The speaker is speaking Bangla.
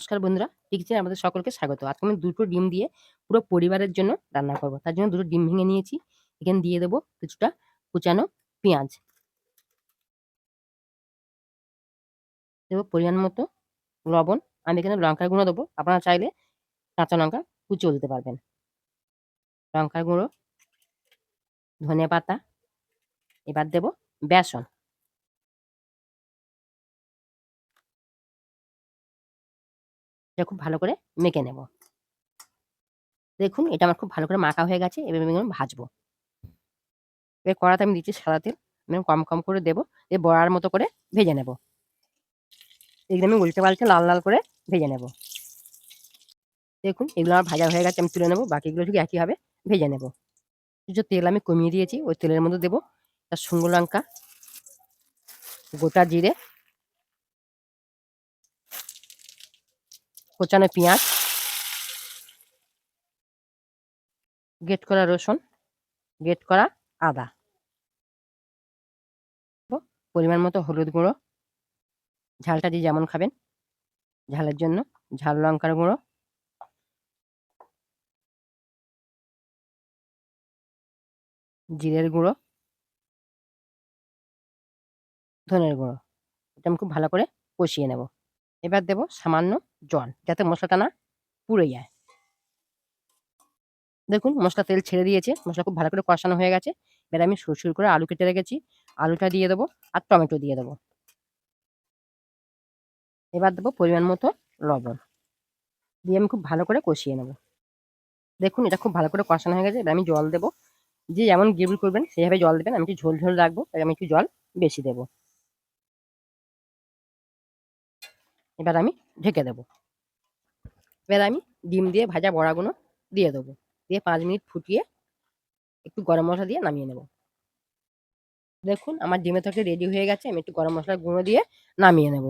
নমস্কার বন্ধুরা, কিচেনে আমাদের সকলকে স্বাগত। আজকে আমি ২ টো ডিম দিয়ে পুরো পরিবারের জন্য রান্না করব। তার জন্য ২ টো ডিম ভেঙে নিয়েছি। এখানে দিয়ে দেব কিছুটা কুচানো পেঁয়াজ। দেব পরিমাণ মতো লবণ। আমি এখানে লঙ্কার গুঁড়ো দেবো। আপনারা চাইলে কাঁচা লঙ্কা কুচিও দিতে পারবেন। লঙ্কার গুঁড়ো, ধনিয়া পাতা, এবার দেব বেসন। এটা খুব ভালো করে মেখে নেব। দেখুন এটা আমার খুব ভালো করে মাখা হয়ে গেছে। এবার আমি এগুলো ভাজবো। এবার কড়াতে আমি দিচ্ছি সাদা তেল। আমি কম করে দেব। দিয়ে বড়ার মতো করে ভেজে নেব। এগুলো আমি উল্টে পাল্টে লাল, লাল করে ভেজে নেব। দেখুন এগুলো আমার ভাজা হয়ে গেছে। আমি তুলে নেব। বাকিগুলো ঠিক একইভাবে ভেজে নেব। কিছু তেল আমি কমিয়ে দিয়েছি। ওই তেলের মধ্যে দেব একটা শুকনো লঙ্কা, গোটা জিরে, কোচানো পেঁয়াজ, গ্রেট করা রসুন, গ্রেট করা আদা, পরিমাণ মতো হলুদ গুঁড়ো, ঝালটা যে যেমন খাবেন ঝালের জন্য, ঝাল লঙ্কার গুঁড়ো, জিরের গুঁড়ো, ধনের গুঁড়ো। এটা আমি খুব ভালো করে কষিয়ে নেব। এবার দেব সামান্য জল যাতে মশলাটা না পুড়ে যায়। দেখুন মশলা তেল ছেড়ে দিয়েছে। মশলা খুব ভালো করে কষানো হয়ে গেছে। এবার আমি সরু করে আলু কেটে রেখেছি। আলুটা দিয়ে দেবো আর টমেটো দিয়ে দেবো। এবার দেবো পরিমাণ মতো লবণ। দিয়ে আমি খুব ভালো করে কষিয়ে নেব। দেখুন এটা খুব ভালো করে কষানো হয়ে গেছে। এবার আমি জল দেবো। যে যেমন গ্রেভি করবেন সেভাবে জল দেবেন। আমি একটু ঝোল রাখবো তাই আমি একটু জল বেশি দেবো। এবার আমি ঢেকে দেবো। এবার আমি ডিম দিয়ে ভাজা বড়াগুলো দিয়ে দেবো। দিয়ে ৫ মিনিট ফুটিয়ে একটু গরম মসলা দিয়ে নামিয়ে নেব। দেখুন আমার ডিমের তরকারি রেডি হয়ে গেছে। আমি একটু গরম মসলার গুঁড়ো দিয়ে নামিয়ে নেব।